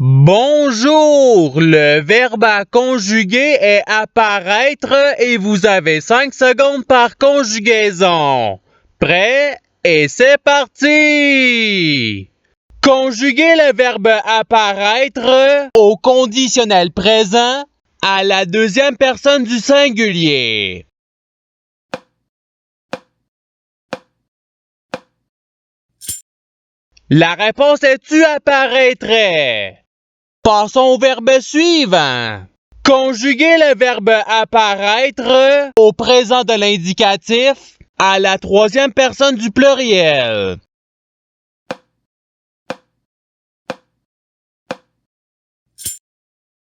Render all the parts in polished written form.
Bonjour! Le verbe à conjuguer est apparaître et vous avez 5 secondes par conjugaison. Prêt? Et c'est parti! Conjuguez le verbe apparaître au conditionnel présent à la deuxième personne du singulier. La réponse est tu apparaîtrait. Passons au verbe suivant. Conjuguez le verbe apparaître au présent de l'indicatif à la troisième personne du pluriel.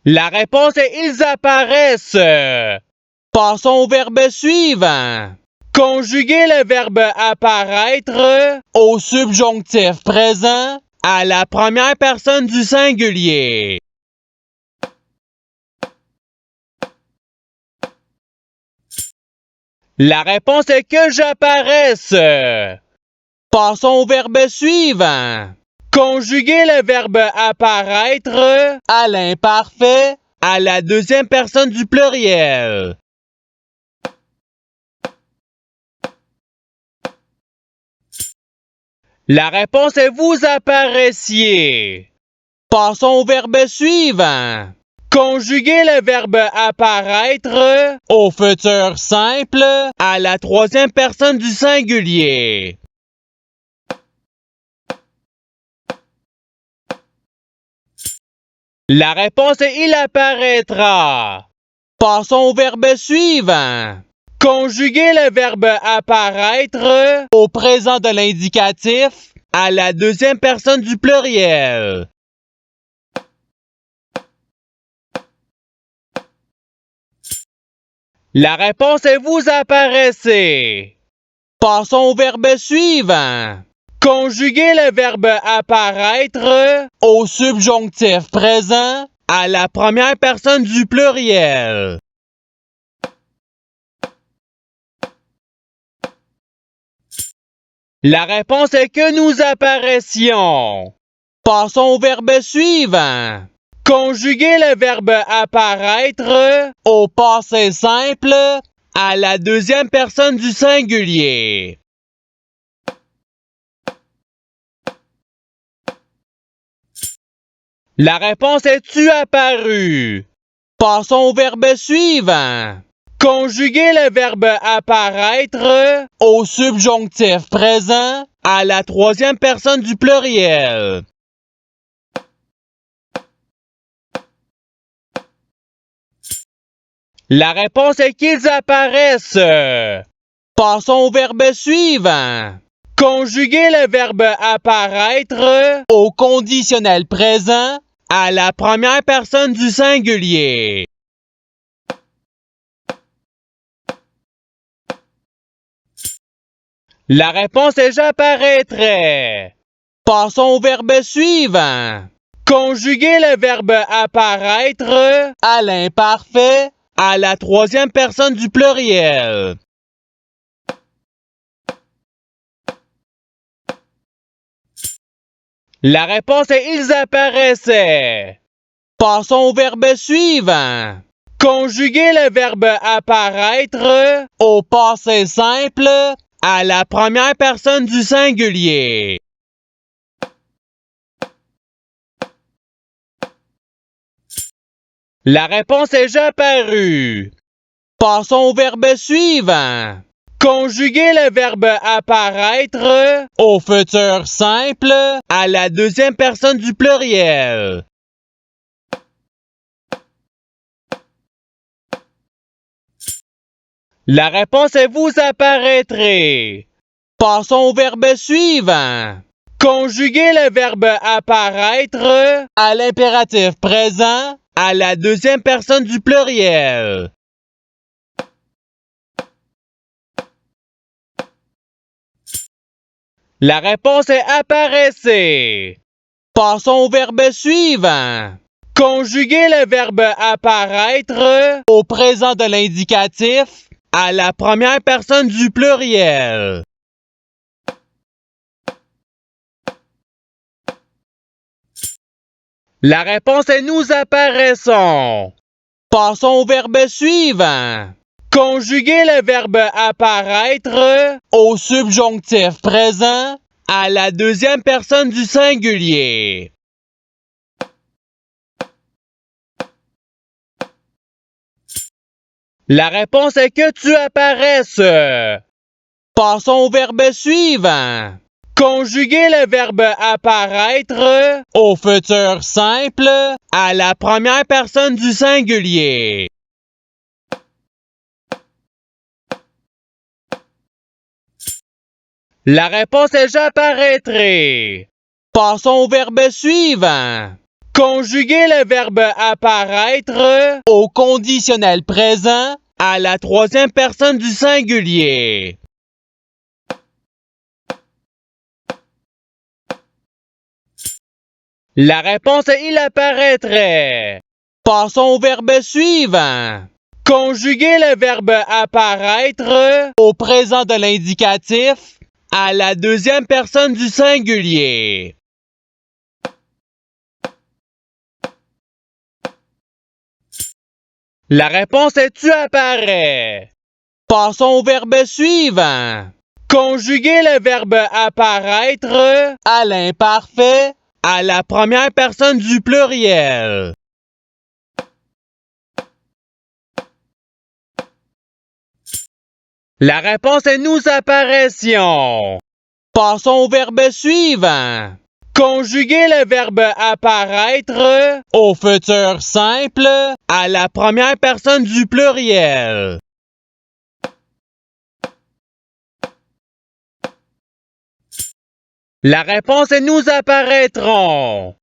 La réponse est ils apparaissent. Passons au verbe suivant. Conjuguez le verbe apparaître au subjonctif présent à la première personne du singulier. La réponse est que j'apparaisse. Passons au verbe suivant. Conjuguez le verbe apparaître à l'imparfait à la deuxième personne du pluriel. La réponse est vous apparaissiez. Passons au verbe suivant. Conjuguez le verbe apparaître au futur simple à la troisième personne du singulier. La réponse est il apparaîtra. Passons au verbe suivant. Conjuguez le verbe apparaître au présent de l'indicatif à la deuxième personne du pluriel. La réponse est vous apparaissez. Passons au verbe suivant. Conjuguez le verbe apparaître au subjonctif présent à la première personne du pluriel. La réponse est que nous apparaissions. Passons au verbe suivant. Conjuguez le verbe apparaître au passé simple à la deuxième personne du singulier. La réponse est tu apparu. Passons au verbe suivant. Conjuguez le verbe apparaître au subjonctif présent à la troisième personne du pluriel. La réponse est qu'ils apparaissent. Passons au verbe suivant. Conjuguez le verbe apparaître au conditionnel présent à la première personne du singulier. La réponse est j'apparaîtrais. Passons au verbe suivant. Conjuguez le verbe apparaître à l'imparfait à la troisième personne du pluriel. La réponse est ils apparaissaient. Passons au verbe suivant. Conjuguez le verbe apparaître au passé simple à la première personne du singulier. La réponse est j'apparu. Passons au verbe suivant. Conjuguez le verbe apparaître au futur simple à la deuxième personne du pluriel. La réponse est vous apparaîtrez. Passons au verbe suivant. Conjuguez le verbe apparaître à l'impératif présent à la deuxième personne du pluriel. La réponse est apparaissez. Passons au verbe suivant. Conjuguez le verbe apparaître au présent de l'indicatif à la première personne du pluriel. La réponse est nous apparaissons. Passons au verbe suivant. Conjuguer le verbe apparaître au subjonctif présent à la deuxième personne du singulier. La réponse est que tu apparaisses. Passons au verbe suivant. Conjuguer le verbe apparaître au futur simple à la première personne du singulier. La réponse est j'apparaîtrai. Passons au verbe suivant. Conjuguer le verbe apparaître au conditionnel présent à la troisième personne du singulier. La réponse est il apparaîtrait. Passons au verbe suivant. Conjuguer le verbe apparaître au présent de l'indicatif à la deuxième personne du singulier. La réponse est tu apparais. Passons au verbe suivant. Conjuguer le verbe apparaître à l'imparfait à la première personne du pluriel. La réponse est nous apparaissions. Passons au verbe suivant. Conjuguer le verbe apparaître au futur simple à la première personne du pluriel. La réponse est nous apparaîtrons.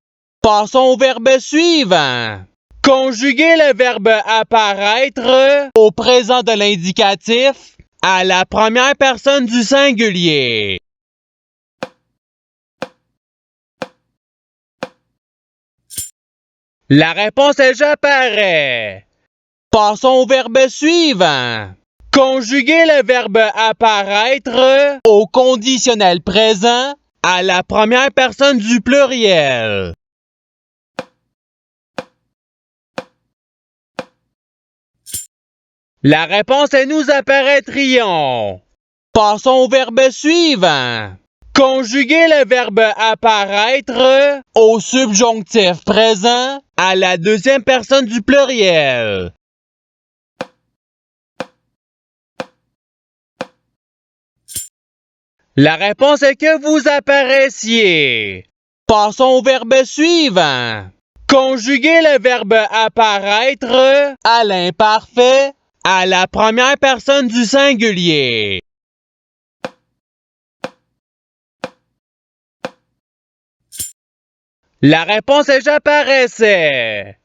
Passons au verbe suivant. Conjuguer le verbe apparaître au présent de l'indicatif à la première personne du singulier. La réponse est j'apparais. Passons au verbe suivant. Conjuguer le verbe apparaître au conditionnel présent à la première personne du pluriel. La réponse est nous apparaîtrions. Passons au verbe suivant. Conjuguer le verbe apparaître au subjonctif présent à la deuxième personne du pluriel. La réponse est que vous apparaissiez. Passons au verbe suivant. Conjuguer le verbe apparaître à l'imparfait à la première personne du singulier. La réponse est j'apparaissais.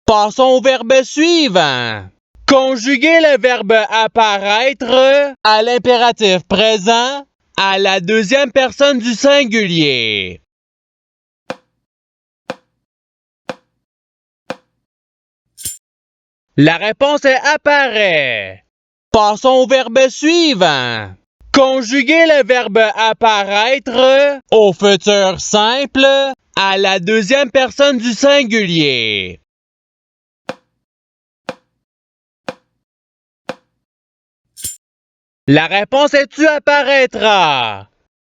Passons au verbe suivant. Conjuguer le verbe apparaître à l'impératif présent à la deuxième personne du singulier. La réponse est apparaît. Passons au verbe suivant. Conjuguer le verbe apparaître au futur simple à la deuxième personne du singulier. La réponse est tu apparaîtra.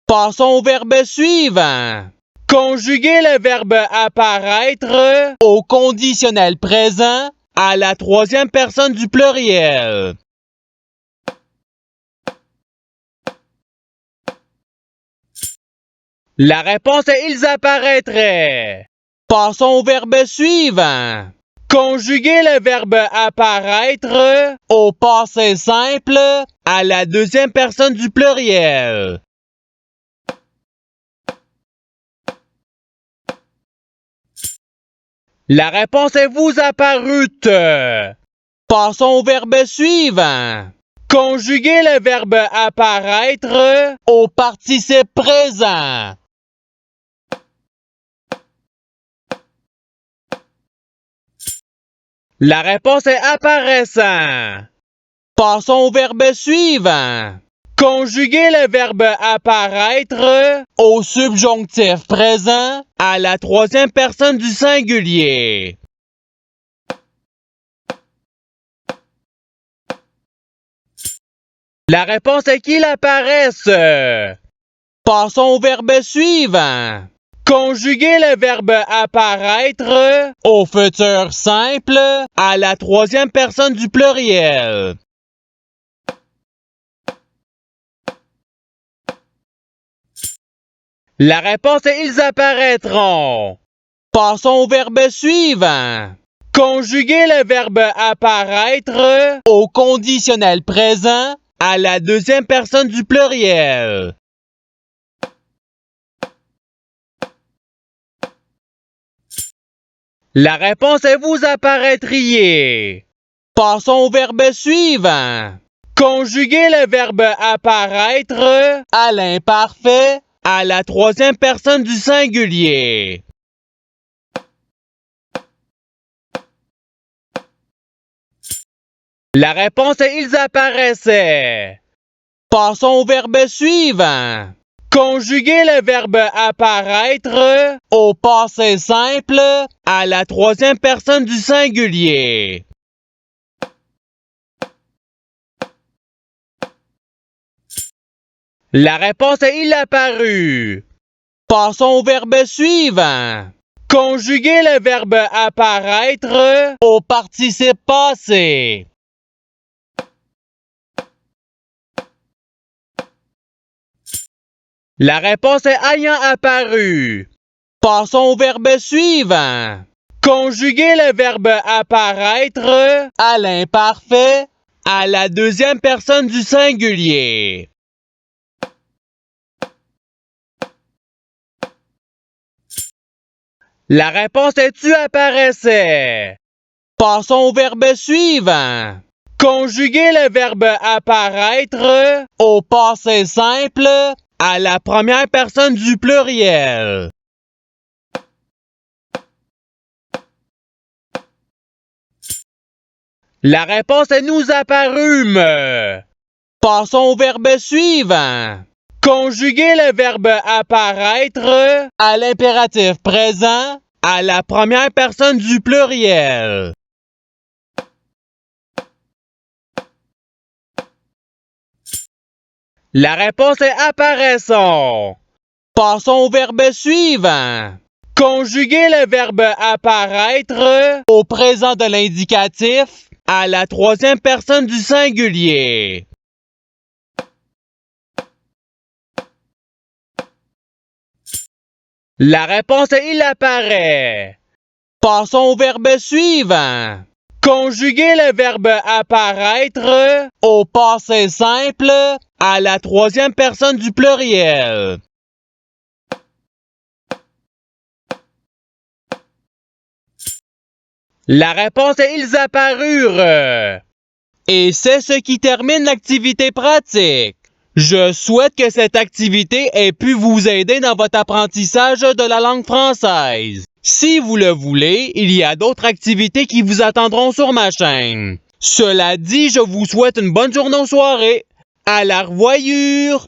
Passons au verbe suivant. Conjuguer le verbe apparaître au conditionnel présent à la troisième personne du pluriel. La réponse est ils apparaîtraient. Passons au verbe suivant. Conjuguer le verbe apparaître au passé simple à la deuxième personne du pluriel. La réponse est vous apparûtes. Passons au verbe suivant. Conjuguer le verbe apparaître au participe présent. La réponse est apparaissant. Passons au verbe suivant. Conjuguez le verbe apparaître au subjonctif présent à la troisième personne du singulier. La réponse est qu'il apparaisse. Passons au verbe suivant. Conjuguez le verbe apparaître au futur simple à la troisième personne du pluriel. La réponse est ils apparaîtront. Passons au verbe suivant. Conjuguez le verbe apparaître au conditionnel présent à la deuxième personne du pluriel. La réponse est vous apparaîtriez. Passons au verbe suivant. Conjuguez le verbe apparaître à l'imparfait à la troisième personne du singulier. La réponse est ils apparaissaient. Passons au verbe suivant. Conjuguez le verbe apparaître au passé simple à la troisième personne du singulier. La réponse est il apparut. Passons au verbe suivant. Conjuguez le verbe apparaître au participe passé. La réponse est ayant apparu. Passons au verbe suivant. Conjuguez le verbe apparaître à l'imparfait à la deuxième personne du singulier. La réponse est tu apparaissais. Passons au verbe suivant. Conjuguez le verbe apparaître au passé simple à la première personne du pluriel. La réponse est nous apparûmes. Passons au verbe suivant. Conjuguez le verbe apparaître à l'impératif présent à la première personne du pluriel. La réponse est apparaissons. Passons au verbe suivant. Conjuguez le verbe apparaître au présent de l'indicatif à la troisième personne du singulier. La réponse est il apparaît. Passons au verbe suivant. Conjuguez le verbe apparaître au passé simple à la troisième personne du pluriel. La réponse est ils apparurent. Et c'est ce qui termine l'activité pratique. Je souhaite que cette activité ait pu vous aider dans votre apprentissage de la langue française. Si vous le voulez, il y a d'autres activités qui vous attendront sur ma chaîne. Cela dit, je vous souhaite une bonne journée ou soirée. À la revoyure!